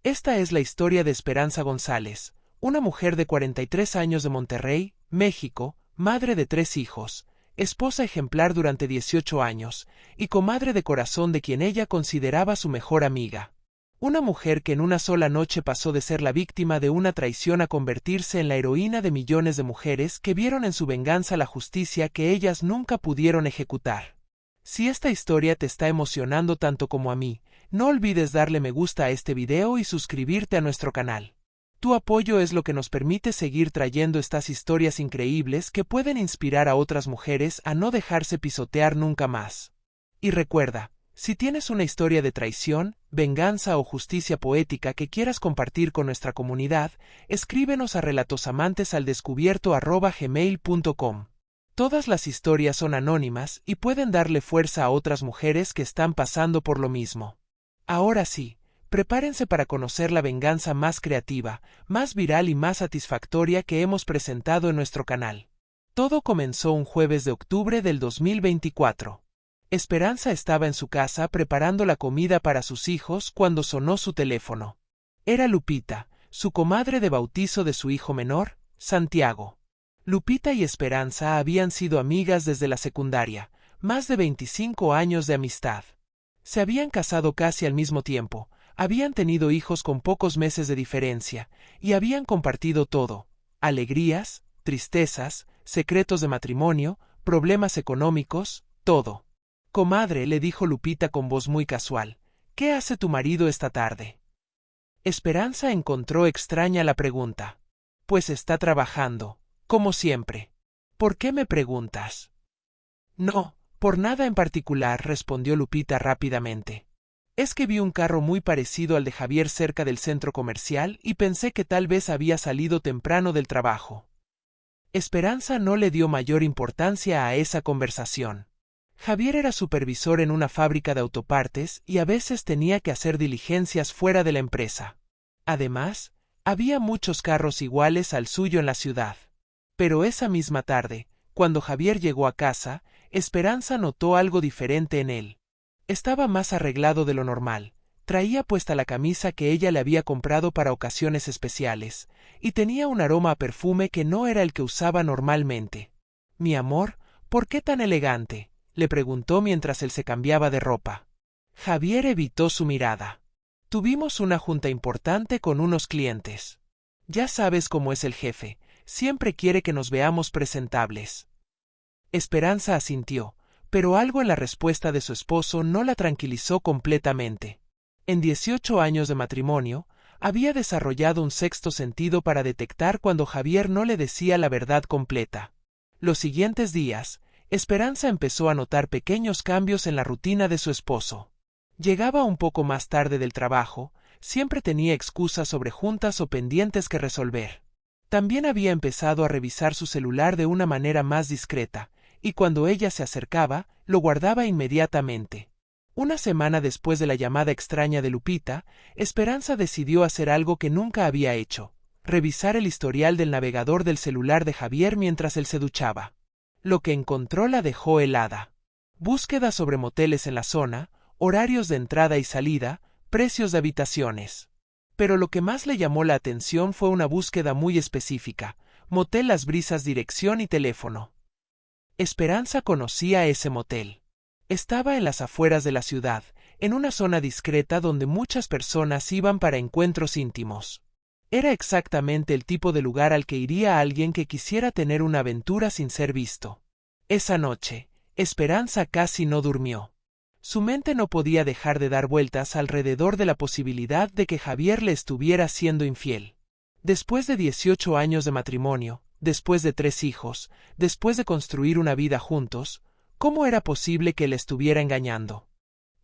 Esta es la historia de Esperanza González, una mujer de 43 años de Monterrey, México, madre de 3 hijos, esposa ejemplar durante 18 años, y comadre de corazón de quien ella consideraba su mejor amiga. Una mujer que en una sola noche pasó de ser la víctima de una traición a convertirse en la heroína de millones de mujeres que vieron en su venganza la justicia que ellas nunca pudieron ejecutar. Si esta historia te está emocionando tanto como a mí, no olvides darle me gusta a este video y suscribirte a nuestro canal. Tu apoyo es lo que nos permite seguir trayendo estas historias increíbles que pueden inspirar a otras mujeres a no dejarse pisotear nunca más. Y recuerda, si tienes una historia de traición, venganza o justicia poética que quieras compartir con nuestra comunidad, escríbenos a relatosamantesaldescubierto@gmail.com. Todas las historias son anónimas y pueden darle fuerza a otras mujeres que están pasando por lo mismo. Ahora sí, prepárense para conocer la venganza más creativa, más viral y más satisfactoria que hemos presentado en nuestro canal. Todo comenzó un jueves de octubre del 2024. Esperanza estaba en su casa preparando la comida para sus hijos cuando sonó su teléfono. Era Lupita, su comadre de bautizo de su hijo menor, Santiago. Lupita y Esperanza habían sido amigas desde la secundaria, más de 25 años de amistad. Se habían casado casi al mismo tiempo, habían tenido hijos con pocos meses de diferencia, y habían compartido todo: alegrías, tristezas, secretos de matrimonio, problemas económicos, todo. «Comadre», le dijo Lupita con voz muy casual, «¿qué hace tu marido esta tarde?» Esperanza encontró extraña la pregunta. «Pues está trabajando, como siempre». «¿Por qué me preguntas?» «No, por nada en particular», respondió Lupita rápidamente. «Es que vi un carro muy parecido al de Javier cerca del centro comercial y pensé que tal vez había salido temprano del trabajo». Esperanza no le dio mayor importancia a esa conversación. Javier era supervisor en una fábrica de autopartes y a veces tenía que hacer diligencias fuera de la empresa. Además, había muchos carros iguales al suyo en la ciudad. Pero esa misma tarde, cuando Javier llegó a casa, Esperanza notó algo diferente en él. Estaba más arreglado de lo normal, traía puesta la camisa que ella le había comprado para ocasiones especiales, y tenía un aroma a perfume que no era el que usaba normalmente. «Mi amor, ¿por qué tan elegante?», le preguntó mientras él se cambiaba de ropa. Javier evitó su mirada. «Tuvimos una junta importante con unos clientes. Ya sabes cómo es el jefe, siempre quiere que nos veamos presentables». Esperanza asintió, pero algo en la respuesta de su esposo no la tranquilizó completamente. En 18 años de matrimonio, había desarrollado un sexto sentido para detectar cuando Javier no le decía la verdad completa. Los siguientes días, Esperanza empezó a notar pequeños cambios en la rutina de su esposo. Llegaba un poco más tarde del trabajo, siempre tenía excusas sobre juntas o pendientes que resolver. También había empezado a revisar su celular de una manera más discreta, y cuando ella se acercaba, lo guardaba inmediatamente. Una semana después de la llamada extraña de Lupita, Esperanza decidió hacer algo que nunca había hecho: revisar el historial del navegador del celular de Javier mientras él se duchaba. Lo que encontró la dejó helada. Búsqueda sobre moteles en la zona, horarios de entrada y salida, precios de habitaciones. Pero lo que más le llamó la atención fue una búsqueda muy específica: Motel Las Brisas, dirección y teléfono. Esperanza conocía ese motel. Estaba en las afueras de la ciudad, en una zona discreta donde muchas personas iban para encuentros íntimos. Era exactamente el tipo de lugar al que iría alguien que quisiera tener una aventura sin ser visto. Esa noche, Esperanza casi no durmió. Su mente no podía dejar de dar vueltas alrededor de la posibilidad de que Javier le estuviera siendo infiel. Después de 18 años de matrimonio, después de 3 hijos, después de construir una vida juntos, ¿cómo era posible que le estuviera engañando?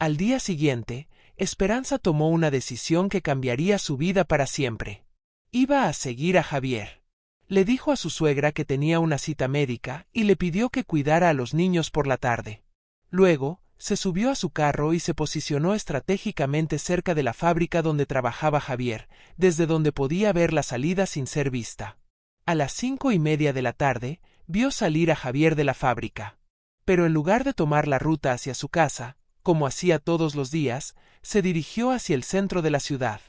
Al día siguiente, Esperanza tomó una decisión que cambiaría su vida para siempre. Iba a seguir a Javier. Le dijo a su suegra que tenía una cita médica y le pidió que cuidara a los niños por la tarde. Luego, se subió a su carro y se posicionó estratégicamente cerca de la fábrica donde trabajaba Javier, desde donde podía ver la salida sin ser vista. A las 5:30 de la tarde, vio salir a Javier de la fábrica. Pero en lugar de tomar la ruta hacia su casa, como hacía todos los días, se dirigió hacia el centro de la ciudad.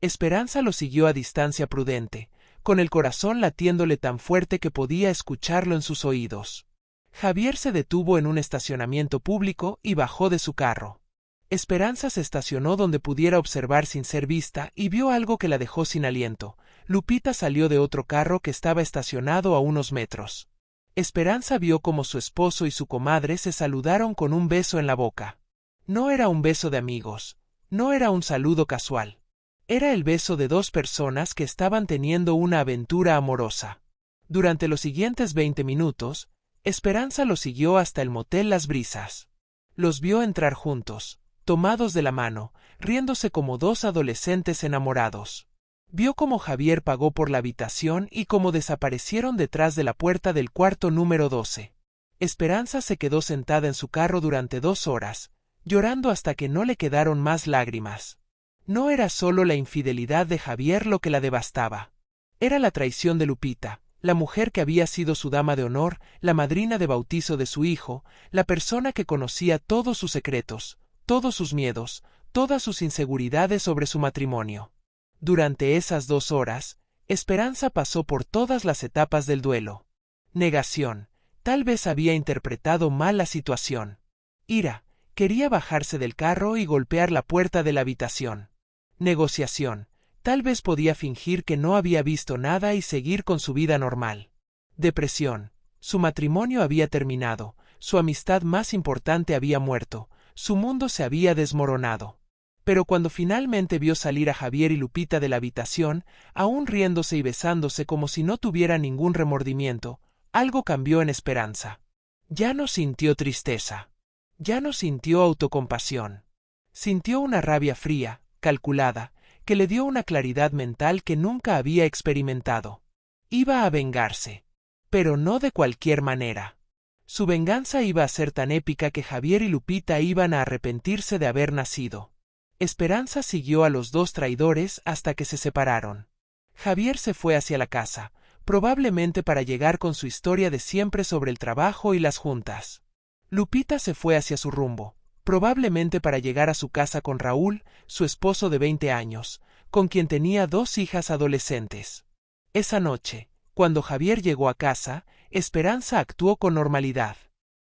Esperanza lo siguió a distancia prudente, con el corazón latiéndole tan fuerte que podía escucharlo en sus oídos. Javier se detuvo en un estacionamiento público y bajó de su carro. Esperanza se estacionó donde pudiera observar sin ser vista y vio algo que la dejó sin aliento. Lupita salió de otro carro que estaba estacionado a unos metros. Esperanza vio cómo su esposo y su comadre se saludaron con un beso en la boca. No era un beso de amigos, no era un saludo casual. Era el beso de dos personas que estaban teniendo una aventura amorosa. Durante los siguientes 20 minutos, Esperanza los siguió hasta el motel Las Brisas. Los vio entrar juntos, tomados de la mano, riéndose como dos adolescentes enamorados. Vio cómo Javier pagó por la habitación y cómo desaparecieron detrás de la puerta del cuarto número 12. Esperanza se quedó sentada en su carro durante 2 horas, llorando hasta que no le quedaron más lágrimas. No era solo la infidelidad de Javier lo que la devastaba. Era la traición de Lupita, la mujer que había sido su dama de honor, la madrina de bautizo de su hijo, la persona que conocía todos sus secretos, todos sus miedos, todas sus inseguridades sobre su matrimonio. Durante esas 2 horas, Esperanza pasó por todas las etapas del duelo. Negación, tal vez había interpretado mal la situación. Ira, quería bajarse del carro y golpear la puerta de la habitación. Negociación, tal vez podía fingir que no había visto nada y seguir con su vida normal. Depresión, su matrimonio había terminado, su amistad más importante había muerto, su mundo se había desmoronado. Pero cuando finalmente vio salir a Javier y Lupita de la habitación, aún riéndose y besándose como si no tuviera ningún remordimiento, algo cambió en Esperanza. Ya no sintió tristeza. Ya no sintió autocompasión. Sintió una rabia fría, calculada, que le dio una claridad mental que nunca había experimentado. Iba a vengarse. Pero no de cualquier manera. Su venganza iba a ser tan épica que Javier y Lupita iban a arrepentirse de haber nacido. Esperanza siguió a los 2 traidores hasta que se separaron. Javier se fue hacia la casa, probablemente para llegar con su historia de siempre sobre el trabajo y las juntas. Lupita se fue hacia su rumbo, probablemente para llegar a su casa con Raúl, su esposo de 20 años, con quien tenía 2 hijas adolescentes. Esa noche, cuando Javier llegó a casa, Esperanza actuó con normalidad.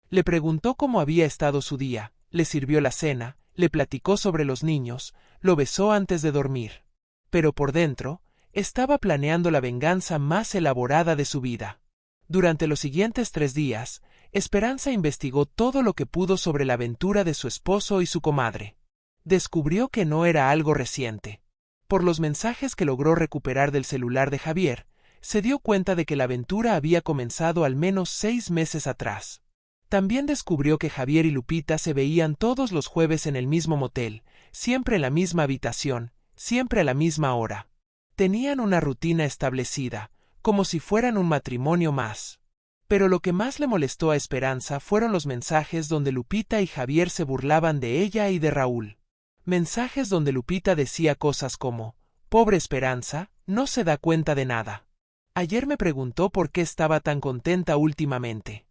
Le preguntó cómo había estado su día, le sirvió la cena, le platicó sobre los niños, lo besó antes de dormir. Pero por dentro, estaba planeando la venganza más elaborada de su vida. Durante los siguientes 3 días, Esperanza investigó todo lo que pudo sobre la aventura de su esposo y su comadre. Descubrió que no era algo reciente. Por los mensajes que logró recuperar del celular de Javier, se dio cuenta de que la aventura había comenzado al menos 6 meses atrás. También descubrió que Javier y Lupita se veían todos los jueves en el mismo motel, siempre en la misma habitación, siempre a la misma hora. Tenían una rutina establecida, como si fueran un matrimonio más. Pero lo que más le molestó a Esperanza fueron los mensajes donde Lupita y Javier se burlaban de ella y de Raúl. Mensajes donde Lupita decía cosas como: «Pobre Esperanza, no se da cuenta de nada. Ayer me preguntó por qué estaba tan contenta últimamente».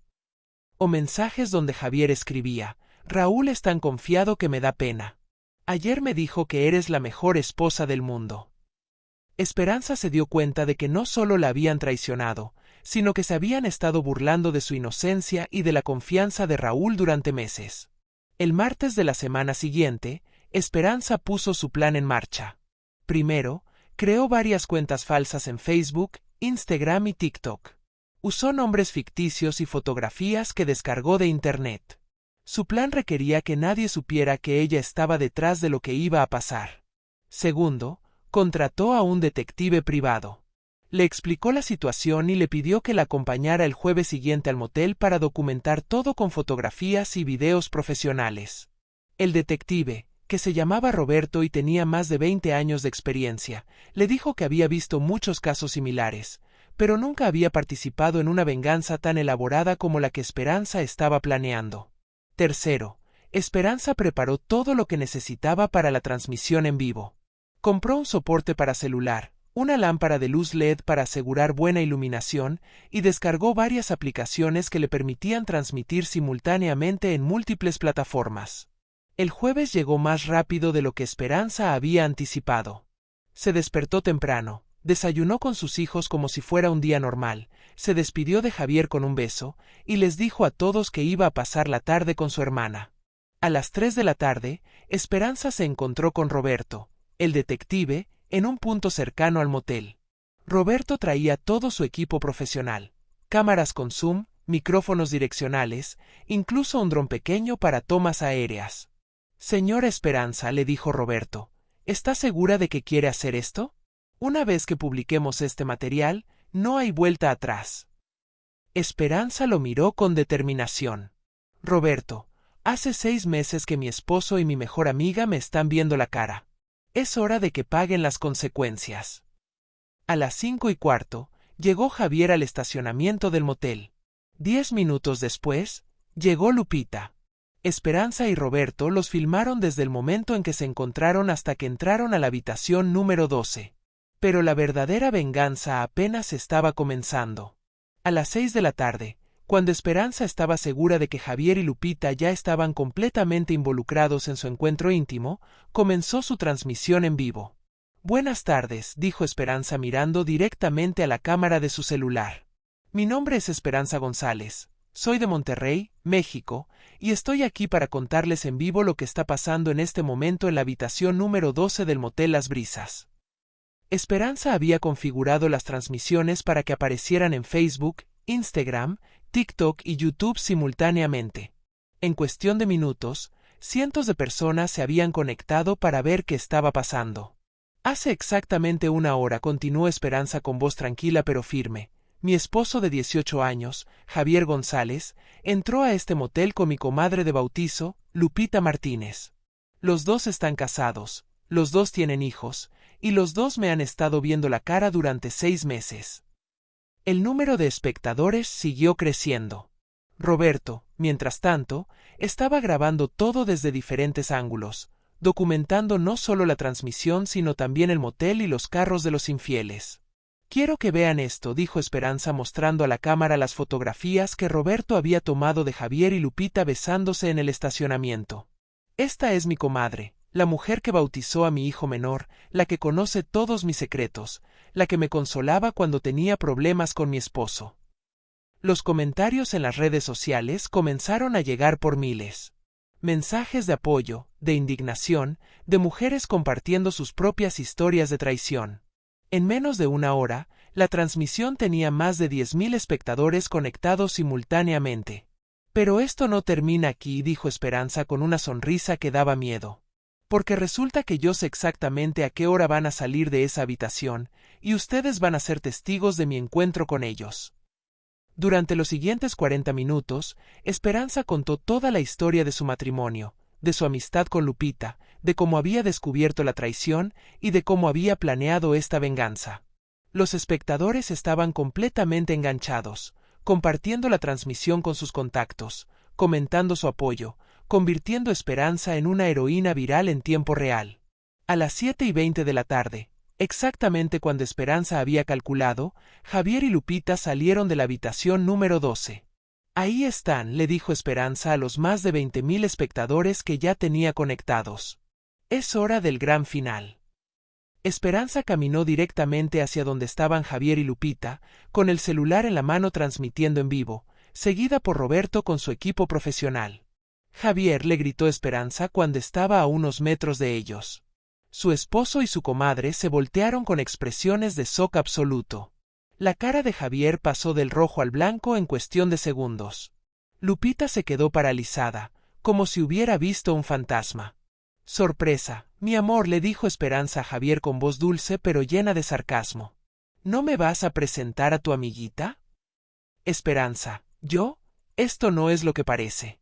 O mensajes donde Javier escribía: «Raúl es tan confiado que me da pena. Ayer me dijo que eres la mejor esposa del mundo». Esperanza se dio cuenta de que no solo la habían traicionado, sino que se habían estado burlando de su inocencia y de la confianza de Raúl durante meses. El martes de la semana siguiente, Esperanza puso su plan en marcha. Primero, creó varias cuentas falsas en Facebook, Instagram y TikTok. Usó nombres ficticios y fotografías que descargó de Internet. Su plan requería que nadie supiera que ella estaba detrás de lo que iba a pasar. Segundo, contrató a un detective privado. Le explicó la situación y le pidió que la acompañara el jueves siguiente al motel para documentar todo con fotografías y videos profesionales. El detective, que se llamaba Roberto y tenía más de 20 años de experiencia, le dijo que había visto muchos casos similares, pero nunca había participado en una venganza tan elaborada como la que Esperanza estaba planeando. Tercero, Esperanza preparó todo lo que necesitaba para la transmisión en vivo. Compró un soporte para celular, una lámpara de luz LED para asegurar buena iluminación y descargó varias aplicaciones que le permitían transmitir simultáneamente en múltiples plataformas. El jueves llegó más rápido de lo que Esperanza había anticipado. Se despertó temprano, desayunó con sus hijos como si fuera un día normal, se despidió de Javier con un beso, y les dijo a todos que iba a pasar la tarde con su hermana. A las 3 de la tarde, Esperanza se encontró con Roberto, el detective, en un punto cercano al motel. Roberto traía todo su equipo profesional, cámaras con zoom, micrófonos direccionales, incluso un dron pequeño para tomas aéreas. Señora Esperanza, le dijo Roberto, ¿está segura de que quiere hacer esto? Una vez que publiquemos este material, no hay vuelta atrás. Esperanza lo miró con determinación. Roberto, hace 6 meses que mi esposo y mi mejor amiga me están viendo la cara. Es hora de que paguen las consecuencias. A las 5:15, llegó Javier al estacionamiento del motel. 10 minutos después, llegó Lupita. Esperanza y Roberto los filmaron desde el momento en que se encontraron hasta que entraron a la habitación número 12. Pero la verdadera venganza apenas estaba comenzando. A las 6 de la tarde, cuando Esperanza estaba segura de que Javier y Lupita ya estaban completamente involucrados en su encuentro íntimo, comenzó su transmisión en vivo. Buenas tardes, dijo Esperanza mirando directamente a la cámara de su celular. Mi nombre es Esperanza González, soy de Monterrey, México, y estoy aquí para contarles en vivo lo que está pasando en este momento en la habitación número 12 del motel Las Brisas. Esperanza había configurado las transmisiones para que aparecieran en Facebook, Instagram, TikTok y YouTube simultáneamente. En cuestión de minutos, cientos de personas se habían conectado para ver qué estaba pasando. Hace exactamente 1 hora, continuó Esperanza con voz tranquila pero firme, mi esposo de 18 años, Javier González, entró a este motel con mi comadre de bautizo, Lupita Martínez. Los dos están casados, los dos tienen hijos, y los dos me han estado viendo la cara durante 6 meses. El número de espectadores siguió creciendo. Roberto, mientras tanto, estaba grabando todo desde diferentes ángulos, documentando no solo la transmisión sino también el motel y los carros de los infieles. Quiero que vean esto, dijo Esperanza mostrando a la cámara las fotografías que Roberto había tomado de Javier y Lupita besándose en el estacionamiento. Esta es mi comadre, la mujer que bautizó a mi hijo menor, la que conoce todos mis secretos, la que me consolaba cuando tenía problemas con mi esposo. Los comentarios en las redes sociales comenzaron a llegar por miles. Mensajes de apoyo, de indignación, de mujeres compartiendo sus propias historias de traición. En menos de 1 hora, la transmisión tenía más de 10.000 espectadores conectados simultáneamente. Pero esto no termina aquí, dijo Esperanza con una sonrisa que daba miedo. Porque resulta que yo sé exactamente a qué hora van a salir de esa habitación, y ustedes van a ser testigos de mi encuentro con ellos. Durante los siguientes 40 minutos, Esperanza contó toda la historia de su matrimonio, de su amistad con Lupita, de cómo había descubierto la traición y de cómo había planeado esta venganza. Los espectadores estaban completamente enganchados, compartiendo la transmisión con sus contactos, comentando su apoyo, convirtiendo Esperanza en una heroína viral en tiempo real. A las 7:20 de la tarde, exactamente cuando Esperanza había calculado, Javier y Lupita salieron de la habitación número 12. Ahí están, le dijo Esperanza a los más de 20.000 espectadores que ya tenía conectados. Es hora del gran final. Esperanza caminó directamente hacia donde estaban Javier y Lupita, con el celular en la mano transmitiendo en vivo, seguida por Roberto con su equipo profesional. Javier, le gritó Esperanza cuando estaba a unos metros de ellos. Su esposo y su comadre se voltearon con expresiones de shock absoluto. La cara de Javier pasó del rojo al blanco en cuestión de segundos. Lupita se quedó paralizada, como si hubiera visto un fantasma. Sorpresa, mi amor, le dijo Esperanza a Javier con voz dulce pero llena de sarcasmo. ¿No me vas a presentar a tu amiguita? Esperanza, ¿yo? Esto no es lo que parece.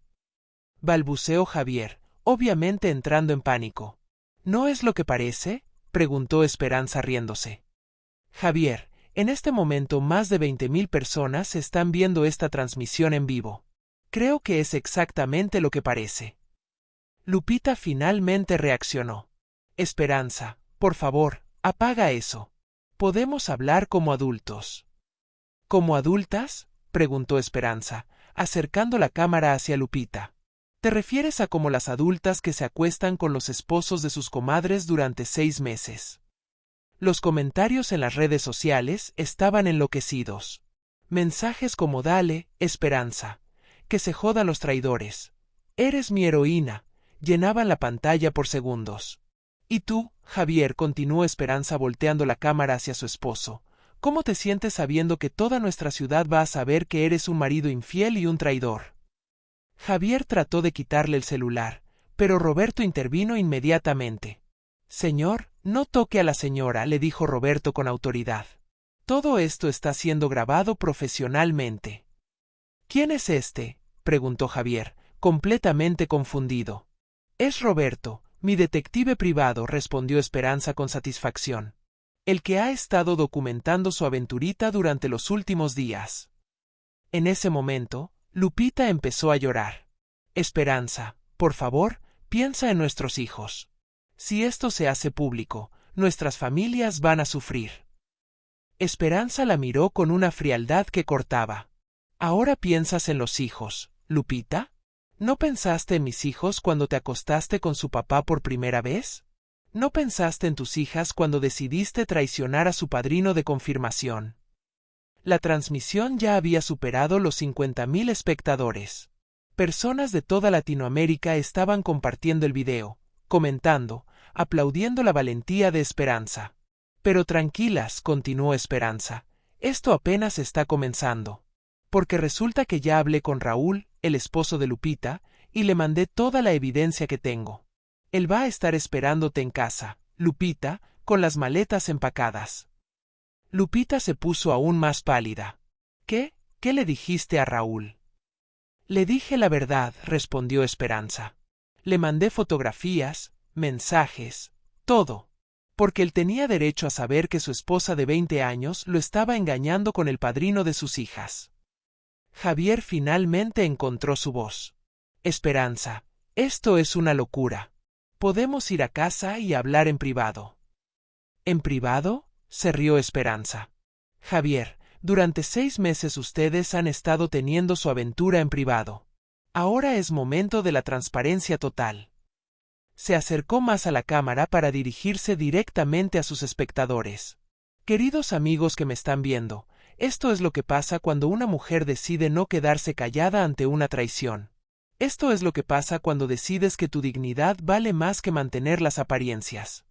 Balbuceó Javier, obviamente entrando en pánico. ¿No es lo que parece?, preguntó Esperanza riéndose. Javier, en este momento más de 20.000 personas están viendo esta transmisión en vivo. Creo que es exactamente lo que parece. Lupita finalmente reaccionó. Esperanza, por favor, apaga eso. Podemos hablar como adultos. ¿Como adultas?, preguntó Esperanza, acercando la cámara hacia Lupita. ¿Te refieres a como las adultas que se acuestan con los esposos de sus comadres durante 6 meses? Los comentarios en las redes sociales estaban enloquecidos. Mensajes como dale, Esperanza. Que se jodan los traidores. Eres mi heroína. Llenaban la pantalla por segundos. ¿Y tú, Javier?, continuó Esperanza volteando la cámara hacia su esposo. ¿Cómo te sientes sabiendo que toda nuestra ciudad va a saber que eres un marido infiel y un traidor? Javier trató de quitarle el celular, pero Roberto intervino inmediatamente. Señor, no toque a la señora, le dijo Roberto con autoridad. Todo esto está siendo grabado profesionalmente. ¿Quién es este?, preguntó Javier, completamente confundido. Es Roberto, mi detective privado, respondió Esperanza con satisfacción. El que ha estado documentando su aventurita durante los últimos días. En ese momento, Lupita empezó a llorar. Esperanza, por favor, piensa en nuestros hijos. Si esto se hace público, nuestras familias van a sufrir. Esperanza la miró con una frialdad que cortaba. ¿Ahora piensas en los hijos, Lupita? ¿No pensaste en mis hijos cuando te acostaste con su papá por primera vez? ¿No pensaste en tus hijas cuando decidiste traicionar a su padrino de confirmación? La transmisión ya había superado los 50.000 espectadores. Personas de toda Latinoamérica estaban compartiendo el video, comentando, aplaudiendo la valentía de Esperanza. Pero tranquilas, continuó Esperanza, esto apenas está comenzando. Porque resulta que ya hablé con Raúl, el esposo de Lupita, y le mandé toda la evidencia que tengo. Él va a estar esperándote en casa, Lupita, con las maletas empacadas. Lupita se puso aún más pálida. ¿Qué? ¿Qué le dijiste a Raúl? Le dije la verdad, respondió Esperanza. Le mandé fotografías, mensajes, todo. Porque él tenía derecho a saber que su esposa de 20 años lo estaba engañando con el padrino de sus hijas. Javier finalmente encontró su voz. Esperanza, esto es una locura. Podemos ir a casa y hablar en privado. ¿En privado?, se rió Esperanza. Javier, durante 6 meses ustedes han estado teniendo su aventura en privado. Ahora es momento de la transparencia total. Se acercó más a la cámara para dirigirse directamente a sus espectadores. Queridos amigos que me están viendo, esto es lo que pasa cuando una mujer decide no quedarse callada ante una traición. Esto es lo que pasa cuando decides que tu dignidad vale más que mantener las apariencias.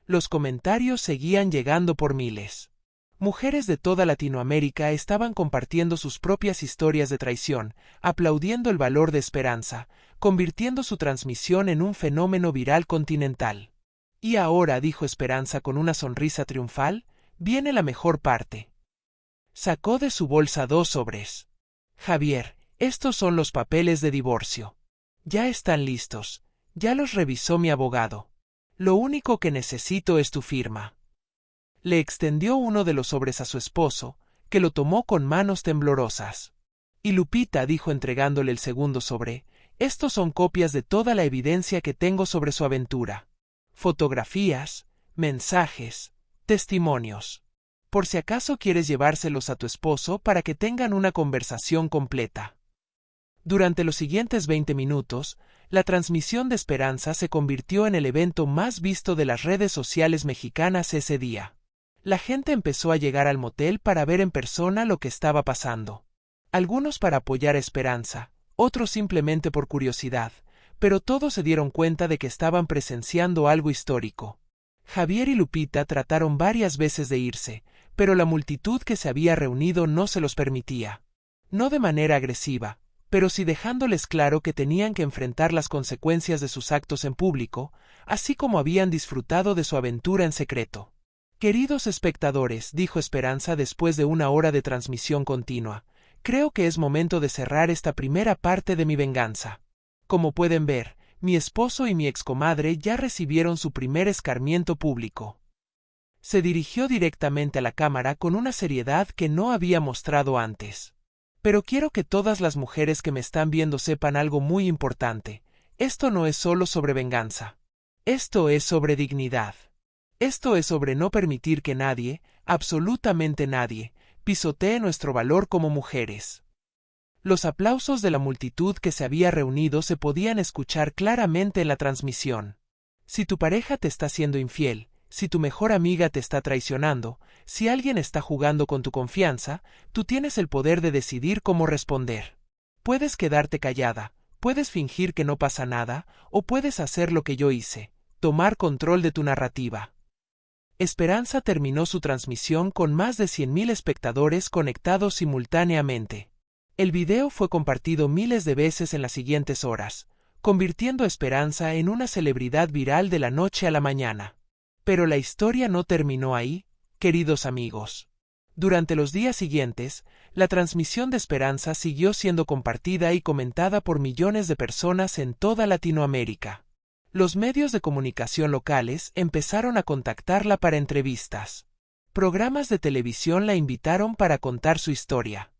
Los comentarios seguían llegando por miles. Mujeres de toda Latinoamérica estaban compartiendo sus propias historias de traición, aplaudiendo el valor de Esperanza, convirtiendo su transmisión en un fenómeno viral continental. Y ahora, dijo Esperanza con una sonrisa triunfal, viene la mejor parte. Sacó de su bolsa 2 sobres. Javier, estos son los papeles de divorcio. Ya están listos, ya los revisó mi abogado. Lo único que necesito es tu firma. Le extendió uno de los sobres a su esposo, que lo tomó con manos temblorosas. Y Lupita dijo entregándole el segundo sobre, estos son copias de toda la evidencia que tengo sobre su aventura. Fotografías, mensajes, testimonios. Por si acaso quieres llevárselos a tu esposo para que tengan una conversación completa. Durante los siguientes 20 minutos, la transmisión de Esperanza se convirtió en el evento más visto de las redes sociales mexicanas ese día. La gente empezó a llegar al motel para ver en persona lo que estaba pasando. Algunos para apoyar a Esperanza, otros simplemente por curiosidad, pero todos se dieron cuenta de que estaban presenciando algo histórico. Javier y Lupita trataron varias veces de irse, pero la multitud que se había reunido no se los permitía. No de manera agresiva, pero sí dejándoles claro que tenían que enfrentar las consecuencias de sus actos en público, así como habían disfrutado de su aventura en secreto. Queridos espectadores, dijo Esperanza después de 1 hora de transmisión continua, creo que es momento de cerrar esta primera parte de mi venganza. Como pueden ver, mi esposo y mi excomadre ya recibieron su primer escarmiento público. Se dirigió directamente a la cámara con una seriedad que no había mostrado antes. Pero quiero que todas las mujeres que me están viendo sepan algo muy importante. Esto no es solo sobre venganza. Esto es sobre dignidad. Esto es sobre no permitir que nadie, absolutamente nadie, pisotee nuestro valor como mujeres. Los aplausos de la multitud que se había reunido se podían escuchar claramente en la transmisión. Si tu pareja te está siendo infiel, Si tu mejor amiga te está traicionando, si alguien está jugando con tu confianza, tú tienes el poder de decidir cómo responder. Puedes quedarte callada, puedes fingir que no pasa nada, o puedes hacer lo que yo hice, tomar control de tu narrativa. Esperanza terminó su transmisión con más de 100.000 espectadores conectados simultáneamente. El video fue compartido miles de veces en las siguientes horas, convirtiendo a Esperanza en una celebridad viral de la noche a la mañana. Pero la historia no terminó ahí, queridos amigos. Durante los días siguientes, la transmisión de Esperanza siguió siendo compartida y comentada por millones de personas en toda Latinoamérica. Los medios de comunicación locales empezaron a contactarla para entrevistas. Programas de televisión la invitaron para contar su historia.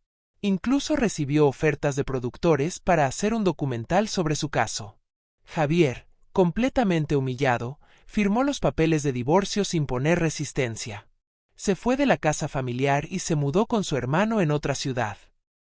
Incluso recibió ofertas de productores para hacer un documental sobre su caso. Javier, completamente humillado, firmó los papeles de divorcio sin poner resistencia. Se fue de la casa familiar y se mudó con su hermano en otra ciudad.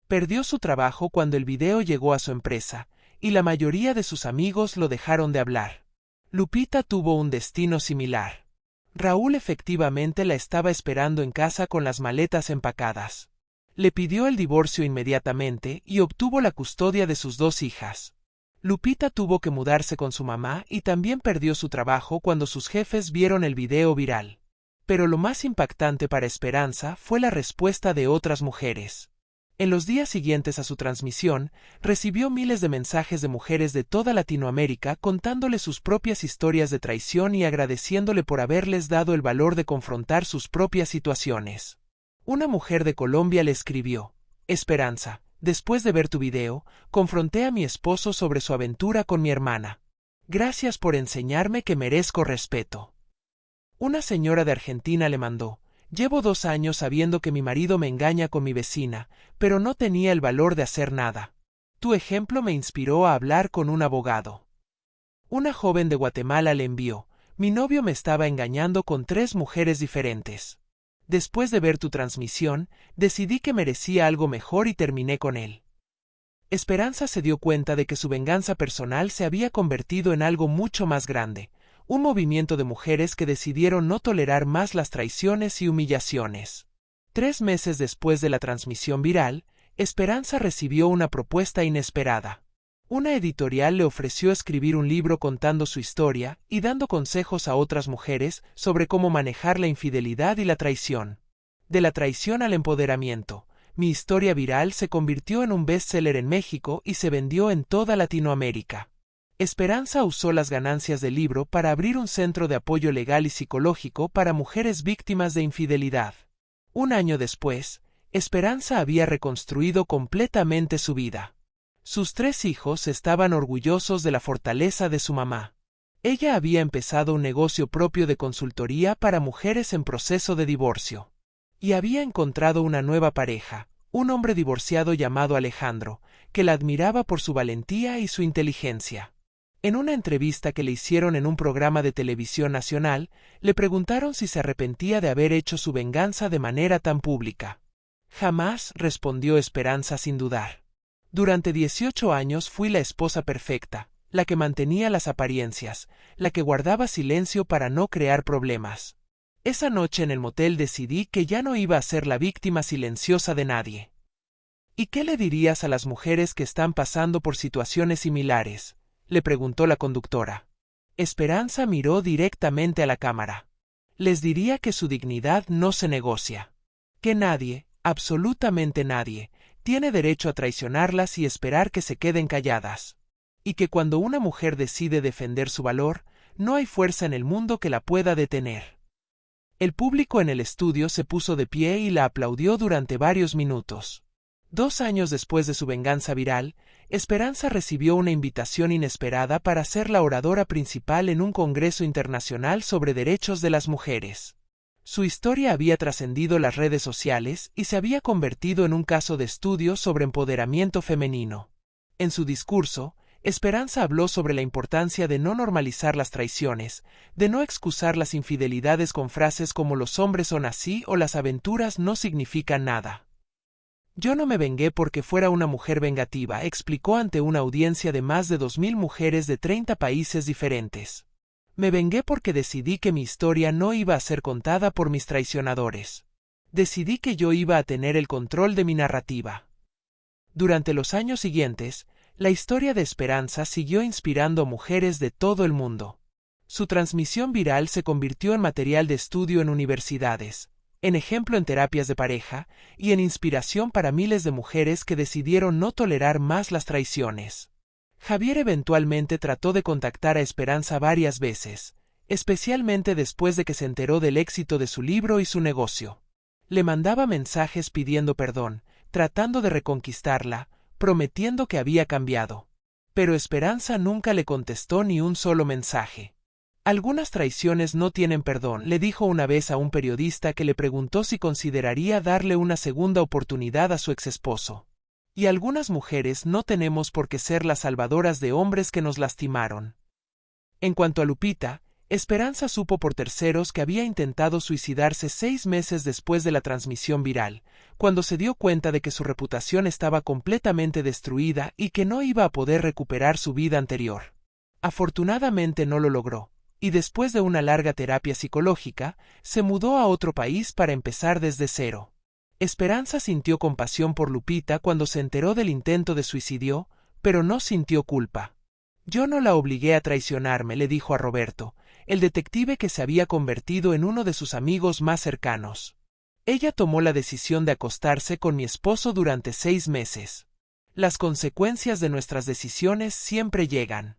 Perdió su trabajo cuando el video llegó a su empresa, y la mayoría de sus amigos lo dejaron de hablar. Lupita tuvo un destino similar. Raúl efectivamente la estaba esperando en casa con las maletas empacadas. Le pidió el divorcio inmediatamente y obtuvo la custodia de sus 2 hijas. Lupita tuvo que mudarse con su mamá y también perdió su trabajo cuando sus jefes vieron el video viral. Pero lo más impactante para Esperanza fue la respuesta de otras mujeres. En los días siguientes a su transmisión, recibió miles de mensajes de mujeres de toda Latinoamérica contándole sus propias historias de traición y agradeciéndole por haberles dado el valor de confrontar sus propias situaciones. Una mujer de Colombia le escribió: Esperanza, después de ver tu video, confronté a mi esposo sobre su aventura con mi hermana. Gracias por enseñarme que merezco respeto. Una señora de Argentina le mandó: Llevo 2 años sabiendo que mi marido me engaña con mi vecina, pero no tenía el valor de hacer nada. Tu ejemplo me inspiró a hablar con un abogado. Una joven de Guatemala le envió: Mi novio me estaba engañando con 3 mujeres diferentes. Después de ver tu transmisión, decidí que merecía algo mejor y terminé con él. Esperanza se dio cuenta de que su venganza personal se había convertido en algo mucho más grande, un movimiento de mujeres que decidieron no tolerar más las traiciones y humillaciones. 3 meses después de la transmisión viral, Esperanza recibió una propuesta inesperada. Una editorial le ofreció escribir un libro contando su historia y dando consejos a otras mujeres sobre cómo manejar la infidelidad y la traición. De la traición al empoderamiento, mi historia viral se convirtió en un bestseller en México y se vendió en toda Latinoamérica. Esperanza usó las ganancias del libro para abrir un centro de apoyo legal y psicológico para mujeres víctimas de infidelidad. Un año después, Esperanza había reconstruido completamente su vida. Sus 3 hijos estaban orgullosos de la fortaleza de su mamá. Ella había empezado un negocio propio de consultoría para mujeres en proceso de divorcio. Y había encontrado una nueva pareja, un hombre divorciado llamado Alejandro, que la admiraba por su valentía y su inteligencia. En una entrevista que le hicieron en un programa de televisión nacional, le preguntaron si se arrepentía de haber hecho su venganza de manera tan pública. Jamás, respondió Esperanza sin dudar. Durante 18 años fui la esposa perfecta, la que mantenía las apariencias, la que guardaba silencio para no crear problemas. Esa noche en el motel decidí que ya no iba a ser la víctima silenciosa de nadie. ¿Y qué le dirías a las mujeres que están pasando por situaciones similares?, le preguntó la conductora. Esperanza miró directamente a la cámara. Les diría que su dignidad no se negocia. Que nadie, absolutamente nadie, tiene derecho a traicionarlas y esperar que se queden calladas. Y que cuando una mujer decide defender su valor, no hay fuerza en el mundo que la pueda detener. El público en el estudio se puso de pie y la aplaudió durante varios minutos. 2 años después de su venganza viral, Esperanza recibió una invitación inesperada para ser la oradora principal en un congreso internacional sobre derechos de las mujeres. Su historia había trascendido las redes sociales y se había convertido en un caso de estudio sobre empoderamiento femenino. En su discurso, Esperanza habló sobre la importancia de no normalizar las traiciones, de no excusar las infidelidades con frases como los hombres son así o las aventuras no significan nada. Yo no me vengué porque fuera una mujer vengativa, explicó ante una audiencia de más de 2.000 mujeres de 30 países diferentes. Me vengué porque decidí que mi historia no iba a ser contada por mis traicionadores. Decidí que yo iba a tener el control de mi narrativa. Durante los años siguientes, la historia de Esperanza siguió inspirando a mujeres de todo el mundo. Su transmisión viral se convirtió en material de estudio en universidades, en ejemplo en terapias de pareja y en inspiración para miles de mujeres que decidieron no tolerar más las traiciones. Javier eventualmente trató de contactar a Esperanza varias veces, especialmente después de que se enteró del éxito de su libro y su negocio. Le mandaba mensajes pidiendo perdón, tratando de reconquistarla, prometiendo que había cambiado. Pero Esperanza nunca le contestó ni un solo mensaje. Algunas traiciones no tienen perdón, le dijo una vez a un periodista que le preguntó si consideraría darle una segunda oportunidad a su exesposo. Y algunas mujeres no tenemos por qué ser las salvadoras de hombres que nos lastimaron. En cuanto a Lupita, Esperanza supo por terceros que había intentado suicidarse 6 meses después de la transmisión viral, cuando se dio cuenta de que su reputación estaba completamente destruida y que no iba a poder recuperar su vida anterior. Afortunadamente no lo logró, y después de una larga terapia psicológica, se mudó a otro país para empezar desde cero. Esperanza sintió compasión por Lupita cuando se enteró del intento de suicidio, pero no sintió culpa. Yo no la obligué a traicionarme, le dijo a Roberto, el detective que se había convertido en uno de sus amigos más cercanos. Ella tomó la decisión de acostarse con mi esposo durante 6 meses. Las consecuencias de nuestras decisiones siempre llegan.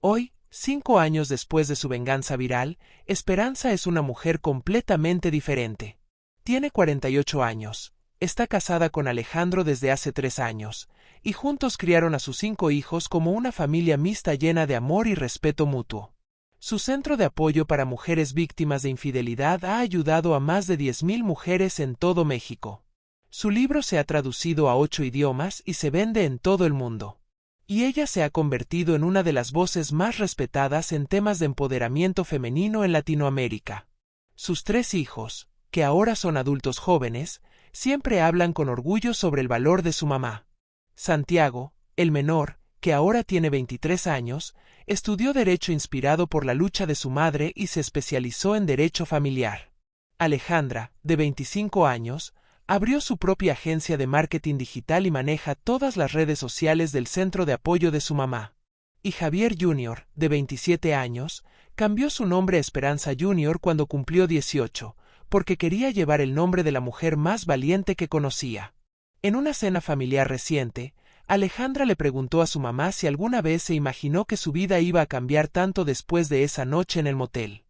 Hoy, 5 años después de su venganza viral, Esperanza es una mujer completamente diferente. Tiene 48 años, está casada con Alejandro desde hace 3 años, y juntos criaron a sus 5 hijos como una familia mixta llena de amor y respeto mutuo. Su centro de apoyo para mujeres víctimas de infidelidad ha ayudado a más de 10,000 mujeres en todo México. Su libro se ha traducido a 8 idiomas y se vende en todo el mundo. Y ella se ha convertido en una de las voces más respetadas en temas de empoderamiento femenino en Latinoamérica. Sus 3 hijos, que ahora son adultos jóvenes, siempre hablan con orgullo sobre el valor de su mamá. Santiago, el menor, que ahora tiene 23 años, estudió Derecho inspirado por la lucha de su madre y se especializó en Derecho familiar. Alejandra, de 25 años, abrió su propia agencia de marketing digital y maneja todas las redes sociales del centro de apoyo de su mamá. Y Javier Jr., de 27 años, cambió su nombre a Esperanza Jr. cuando cumplió 18, porque quería llevar el nombre de la mujer más valiente que conocía. En una cena familiar reciente, Alejandra le preguntó a su mamá si alguna vez se imaginó que su vida iba a cambiar tanto después de esa noche en el motel.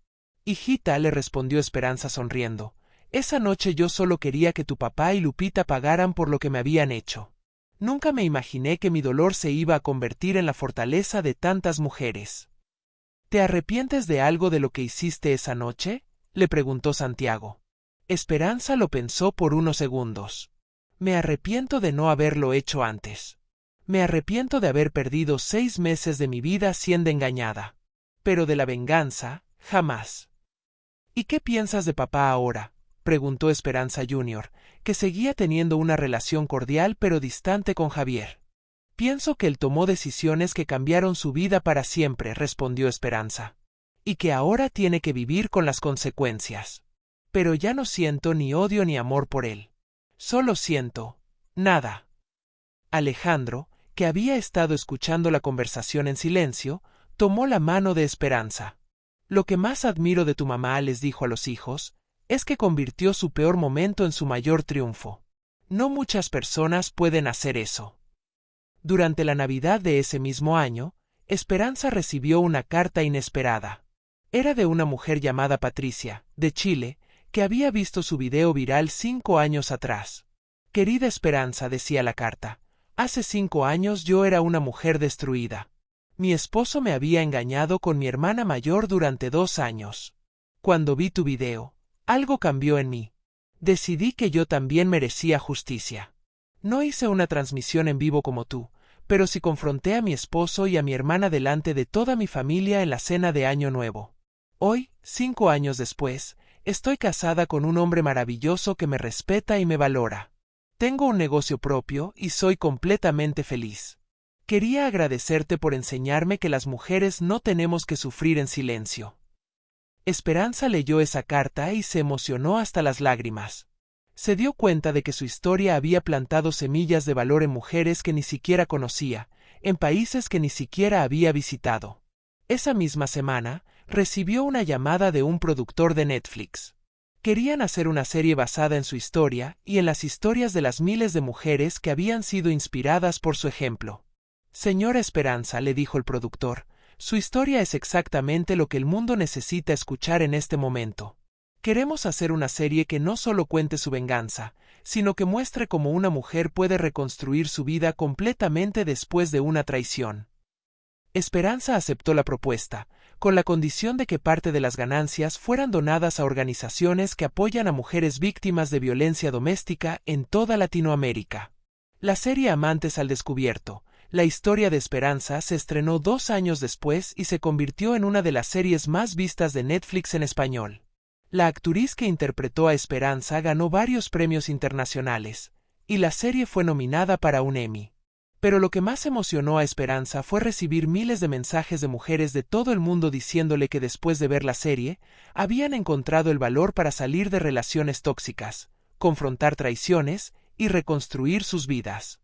Hijita, le respondió Esperanza sonriendo, esa noche yo solo quería que tu papá y Lupita pagaran por lo que me habían hecho. Nunca me imaginé que mi dolor se iba a convertir en la fortaleza de tantas mujeres. ¿Te arrepientes de algo de lo que hiciste esa noche?, le preguntó Santiago. Esperanza lo pensó por unos segundos. Me arrepiento de no haberlo hecho antes. Me arrepiento de haber perdido 6 meses de mi vida siendo engañada. Pero de la venganza, jamás. ¿Y qué piensas de papá ahora?, preguntó Esperanza Jr., que seguía teniendo una relación cordial pero distante con Javier. Pienso que él tomó decisiones que cambiaron su vida para siempre, respondió Esperanza. Y que ahora tiene que vivir con las consecuencias. Pero ya no siento ni odio ni amor por él. Solo siento nada. Alejandro, que había estado escuchando la conversación en silencio, tomó la mano de Esperanza. Lo que más admiro de tu mamá, les dijo a los hijos, es que convirtió su peor momento en su mayor triunfo. No muchas personas pueden hacer eso. Durante la Navidad de ese mismo año, Esperanza recibió una carta inesperada. Era de una mujer llamada Patricia, de Chile, que había visto su video viral 5 años atrás. Querida Esperanza, decía la carta, hace 5 años yo era una mujer destruida. Mi esposo me había engañado con mi hermana mayor durante 2 años. Cuando vi tu video, algo cambió en mí. Decidí que yo también merecía justicia. No hice una transmisión en vivo como tú, pero sí confronté a mi esposo y a mi hermana delante de toda mi familia en la cena de Año Nuevo. Hoy, 5 años después, estoy casada con un hombre maravilloso que me respeta y me valora. Tengo un negocio propio y soy completamente feliz. Quería agradecerte por enseñarme que las mujeres no tenemos que sufrir en silencio. Esperanza leyó esa carta y se emocionó hasta las lágrimas. Se dio cuenta de que su historia había plantado semillas de valor en mujeres que ni siquiera conocía, en países que ni siquiera había visitado. Esa misma semana, recibió una llamada de un productor de Netflix. Querían hacer una serie basada en su historia y en las historias de las miles de mujeres que habían sido inspiradas por su ejemplo. Señora Esperanza, le dijo el productor, su historia es exactamente lo que el mundo necesita escuchar en este momento. Queremos hacer una serie que no solo cuente su venganza, sino que muestre cómo una mujer puede reconstruir su vida completamente después de una traición. Esperanza aceptó la propuesta, con la condición de que parte de las ganancias fueran donadas a organizaciones que apoyan a mujeres víctimas de violencia doméstica en toda Latinoamérica. La serie Amantes al Descubierto, la historia de Esperanza, se estrenó 2 años después y se convirtió en una de las series más vistas de Netflix en español. La actriz que interpretó a Esperanza ganó varios premios internacionales, y la serie fue nominada para un Emmy. Pero lo que más emocionó a Esperanza fue recibir miles de mensajes de mujeres de todo el mundo diciéndole que después de ver la serie, habían encontrado el valor para salir de relaciones tóxicas, confrontar traiciones y reconstruir sus vidas.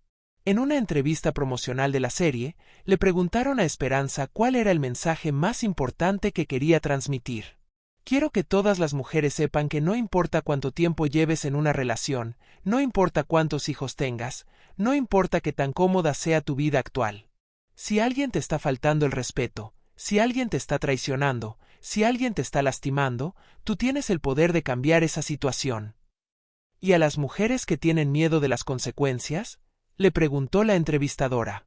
En una entrevista promocional de la serie, le preguntaron a Esperanza cuál era el mensaje más importante que quería transmitir. Quiero que todas las mujeres sepan que no importa cuánto tiempo lleves en una relación, no importa cuántos hijos tengas, no importa qué tan cómoda sea tu vida actual. Si alguien te está faltando el respeto, si alguien te está traicionando, si alguien te está lastimando, tú tienes el poder de cambiar esa situación. ¿Y a las mujeres que tienen miedo de las consecuencias?, le preguntó la entrevistadora.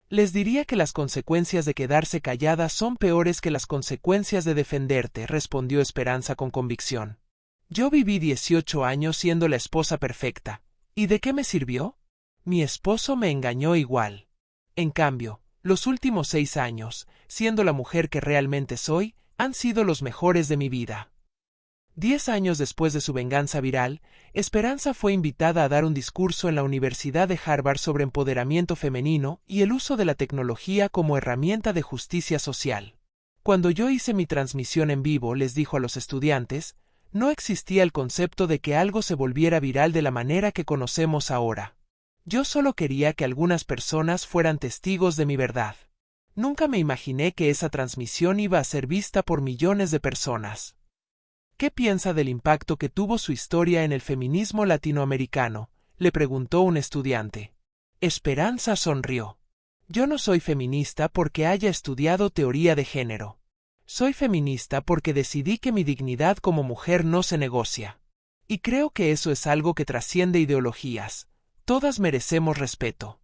Les diría que las consecuencias de quedarse callada son peores que las consecuencias de defenderte, respondió Esperanza con convicción. Yo viví 18 años siendo la esposa perfecta. ¿Y de qué me sirvió? Mi esposo me engañó igual. En cambio, los últimos 6 años, siendo la mujer que realmente soy, han sido los mejores de mi vida. 10 años después de su venganza viral, Esperanza fue invitada a dar un discurso en la Universidad de Harvard sobre empoderamiento femenino y el uso de la tecnología como herramienta de justicia social. Cuando yo hice mi transmisión en vivo, les dijo a los estudiantes, no existía el concepto de que algo se volviera viral de la manera que conocemos ahora. Yo solo quería que algunas personas fueran testigos de mi verdad. Nunca me imaginé que esa transmisión iba a ser vista por millones de personas. ¿Qué piensa del impacto que tuvo su historia en el feminismo latinoamericano?, le preguntó un estudiante. Esperanza sonrió. Yo no soy feminista porque haya estudiado teoría de género. Soy feminista porque decidí que mi dignidad como mujer no se negocia. Y creo que eso es algo que trasciende ideologías. Todas merecemos respeto.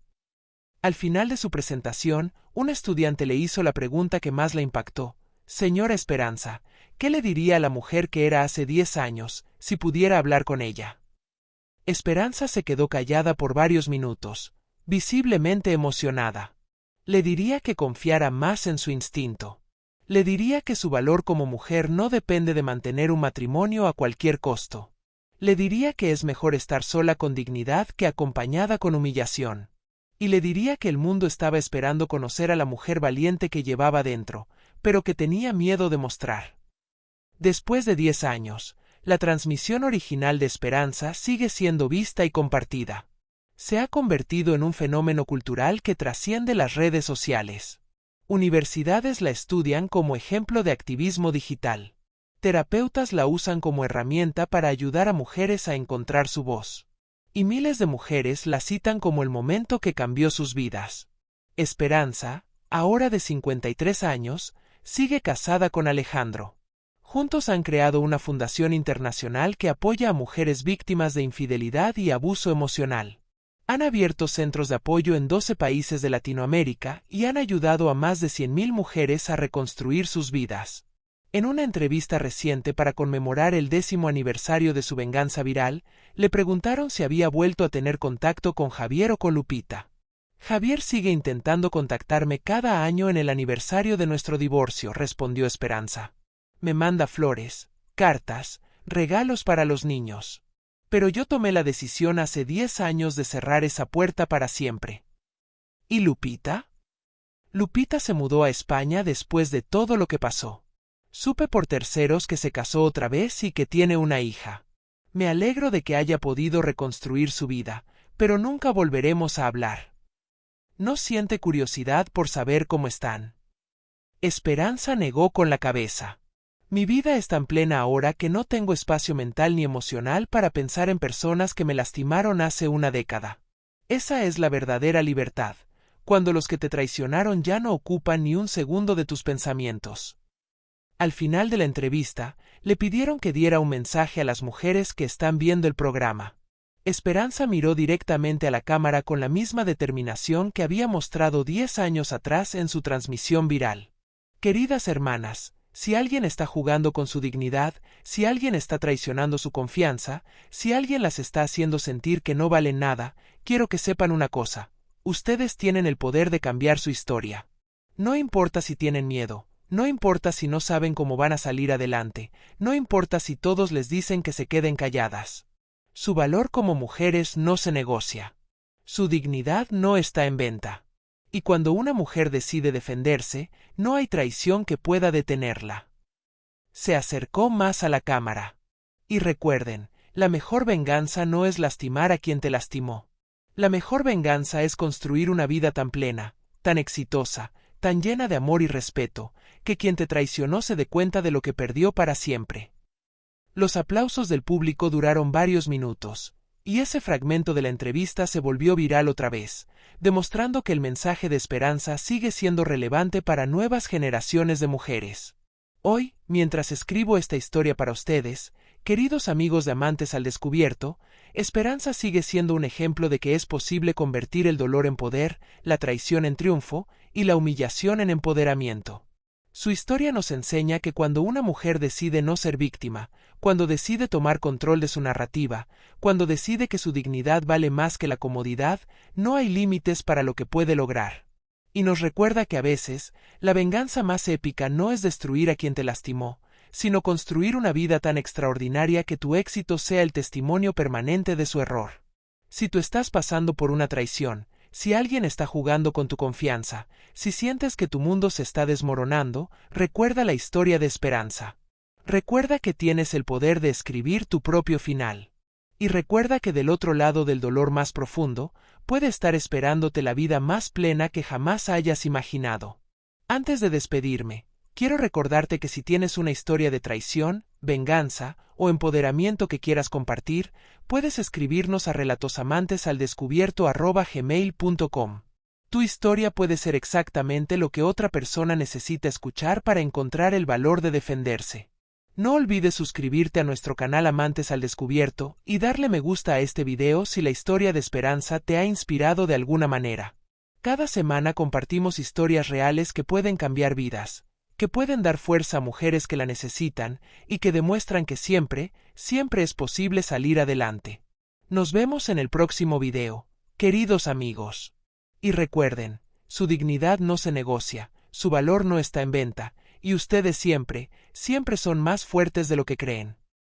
Al final de su presentación, un estudiante le hizo la pregunta que más la impactó. Señora Esperanza, ¿qué le diría a la mujer que era hace 10 años, si pudiera hablar con ella? Esperanza se quedó callada por varios minutos, visiblemente emocionada. Le diría que confiara más en su instinto. Le diría que su valor como mujer no depende de mantener un matrimonio a cualquier costo. Le diría que es mejor estar sola con dignidad que acompañada con humillación. Y le diría que el mundo estaba esperando conocer a la mujer valiente que llevaba dentro, pero que tenía miedo de mostrar. Después de 10 años, la transmisión original de Esperanza sigue siendo vista y compartida. Se ha convertido en un fenómeno cultural que trasciende las redes sociales. Universidades la estudian como ejemplo de activismo digital. Terapeutas la usan como herramienta para ayudar a mujeres a encontrar su voz. Y miles de mujeres la citan como el momento que cambió sus vidas. Esperanza, ahora de 53 años, sigue casada con Alejandro. Juntos han creado una fundación internacional que apoya a mujeres víctimas de infidelidad y abuso emocional. Han abierto centros de apoyo en 12 países de Latinoamérica y han ayudado a más de 100.000 mujeres a reconstruir sus vidas. En una entrevista reciente para conmemorar el 10º aniversario de su venganza viral, le preguntaron si había vuelto a tener contacto con Javier o con Lupita. Javier sigue intentando contactarme cada año en el aniversario de nuestro divorcio, respondió Esperanza. Me manda flores, cartas, regalos para los niños. Pero yo tomé la decisión hace 10 años de cerrar esa puerta para siempre. ¿Y Lupita? Lupita se mudó a España después de todo lo que pasó. Supe por terceros que se casó otra vez y que tiene una hija. Me alegro de que haya podido reconstruir su vida, pero nunca volveremos a hablar. ¿No siente curiosidad por saber cómo están? Esperanza negó con la cabeza. Mi vida es tan plena ahora que no tengo espacio mental ni emocional para pensar en personas que me lastimaron hace una década. Esa es la verdadera libertad, cuando los que te traicionaron ya no ocupan ni un segundo de tus pensamientos. Al final de la entrevista, le pidieron que diera un mensaje a las mujeres que están viendo el programa. Esperanza miró directamente a la cámara con la misma determinación que había mostrado 10 años atrás en su transmisión viral. Queridas hermanas, si alguien está jugando con su dignidad, si alguien está traicionando su confianza, si alguien las está haciendo sentir que no valen nada, quiero que sepan una cosa: ustedes tienen el poder de cambiar su historia. No importa si tienen miedo. No importa si no saben cómo van a salir adelante, no importa si todos les dicen que se queden calladas. Su valor como mujeres no se negocia. Su dignidad no está en venta. Y cuando una mujer decide defenderse, no hay traición que pueda detenerla. Se acercó más a la cámara. Y recuerden, la mejor venganza no es lastimar a quien te lastimó. La mejor venganza es construir una vida tan plena, tan exitosa, tan llena de amor y respeto, que quien te traicionó se dé cuenta de lo que perdió para siempre. Los aplausos del público duraron varios minutos, y ese fragmento de la entrevista se volvió viral otra vez, demostrando que el mensaje de esperanza sigue siendo relevante para nuevas generaciones de mujeres. Hoy, mientras escribo esta historia para ustedes, queridos amigos de Amantes al Descubierto, Esperanza sigue siendo un ejemplo de que es posible convertir el dolor en poder, la traición en triunfo, y la humillación en empoderamiento. Su historia nos enseña que cuando una mujer decide no ser víctima, cuando decide tomar control de su narrativa, cuando decide que su dignidad vale más que la comodidad, no hay límites para lo que puede lograr. Y nos recuerda que a veces, la venganza más épica no es destruir a quien te lastimó, sino construir una vida tan extraordinaria que tu éxito sea el testimonio permanente de su error. Si tú estás pasando por una traición, si alguien está jugando con tu confianza, si sientes que tu mundo se está desmoronando, recuerda la historia de Esperanza. Recuerda que tienes el poder de escribir tu propio final. Y recuerda que del otro lado del dolor más profundo, puede estar esperándote la vida más plena que jamás hayas imaginado. Antes de despedirme, quiero recordarte que si tienes una historia de traición, venganza o empoderamiento que quieras compartir, puedes escribirnos a relatosamantesaldescubierto@gmail.com. Tu historia puede ser exactamente lo que otra persona necesita escuchar para encontrar el valor de defenderse. No olvides suscribirte a nuestro canal Amantes al Descubierto y darle me gusta a este video si la historia de Esperanza te ha inspirado de alguna manera. Cada semana compartimos historias reales que pueden cambiar vidas, que pueden dar fuerza a mujeres que la necesitan y que demuestran que siempre, siempre es posible salir adelante. Nos vemos en el próximo video, queridos amigos. Y recuerden, su dignidad no se negocia, su valor no está en venta, y ustedes siempre, siempre son más fuertes de lo que creen.